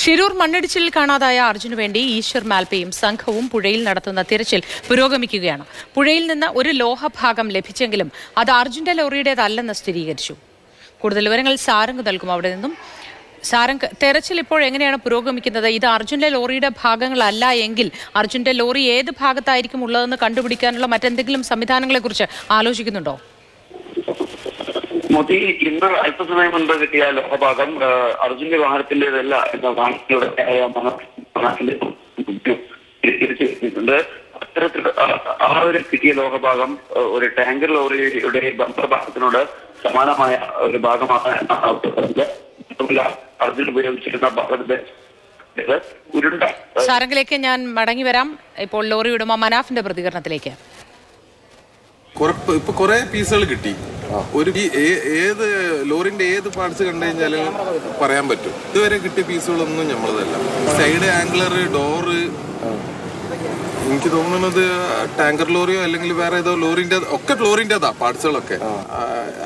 ഷിരൂർ മണ്ണിടിച്ചിലിൽ കാണാതായ അർജുനു വേണ്ടി ഈശ്വർ മാൽപ്പയും സംഘവും പുഴയിൽ നടത്തുന്ന തിരച്ചിൽ പുരോഗമിക്കുകയാണ്. പുഴയിൽ നിന്ന് ഒരു ലോഹഭാഗം ലഭിച്ചെങ്കിലും അത് അർജുന്റെ ലോറിയുടേതല്ലെന്ന് സ്ഥിരീകരിച്ചു. കൂടുതൽ വിവരങ്ങൾ സാരംഗ് നൽകും. അവിടെ നിന്നും സാരംഗ്, തെരച്ചിൽ ഇപ്പോൾ എങ്ങനെയാണ് പുരോഗമിക്കുന്നത്? ഇത് അർജുന്റെ ലോറിയുടെ ഭാഗങ്ങളല്ല എങ്കിൽ അർജുന്റെ ലോറി ഏത് ഭാഗത്തായിരിക്കും ഉള്ളതെന്ന് കണ്ടുപിടിക്കാനുള്ള മറ്റെന്തെങ്കിലും സംവിധാനങ്ങളെ കുറിച്ച് ആലോചിക്കുന്നുണ്ടോ? മോദി ഇന്ന് അല്പസമയം മുൻപ് കിട്ടിയ ലോഹഭാഗം അർജുന്റെ വാഹനത്തിന്റേതല്ല എന്ന വാഹനത്തിലൂടെ തിരിച്ചിട്ടുണ്ട്. അത്തരത്തിൽ ആ ഒരു കിട്ടിയ ലോഹഭാഗം ഒരു ടാങ്കർ ലോറിയുടെ ബമ്പർ ഭാഗത്തിനോട് സമാനമായ ഒരു ഭാഗമാണ് എന്നാണ് അർജുൻ ഉപയോഗിച്ചിരുന്ന ഭാഗത്തിന്റെ ഉരുണ്ട. സാരംഗിലേക്ക് ഞാൻ മടങ്ങി വരാം. ഇപ്പോൾ ലോറി ഉടമ മനാഫിന്റെ പ്രതികരണത്തിലേക്ക്. ഇപ്പൊ കുറെ പീസുകൾ കിട്ടി. ഒരു ഏത് ലോറിന്റെ ഏത് പാർട്സ് കണ്ടു കഴിഞ്ഞാലും പറയാൻ പറ്റും. ഇതുവരെ കിട്ടിയ പീസുകളൊന്നും നമ്മളതല്ല. സൈഡ് ആംഗിളർ, ഡോറ്, എനിക്ക് തോന്നുന്നത് ടാങ്കർ ലോറിയോ അല്ലെങ്കിൽ വേറെ ഏതോ ലോറിന്റെ ഒക്കെ ലോറിന്റെതാ പാർട്സുകളൊക്കെ.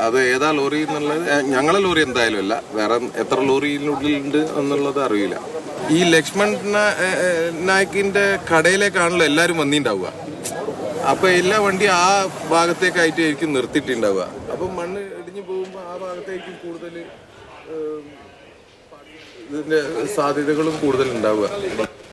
അത് ഏതാ ലോറി എന്നുള്ളത് ഞങ്ങളെ ലോറി എന്തായാലും അല്ല. വേറെ എത്ര ലോറിയിലുള്ളിലുണ്ട് എന്നുള്ളത് അറിയില്ല. ഈ ലക്ഷ്മൺ നായിക്കിന്റെ കടയിലേക്കാണല്ലോ എല്ലാരും വന്നിണ്ടാവുക. അപ്പൊ എല്ലാ വണ്ടി ആ ഭാഗത്തേക്കായിട്ടായിരിക്കും നിർത്തിയിട്ടുണ്ടാവുക. അപ്പൊ മണ്ണ് ഇടിഞ്ഞു പോകുമ്പോ ആ ഭാഗത്തേക്കും കൂടുതൽ ഇതിന്റെ സാധ്യതകളും കൂടുതൽ ഉണ്ടാവുക.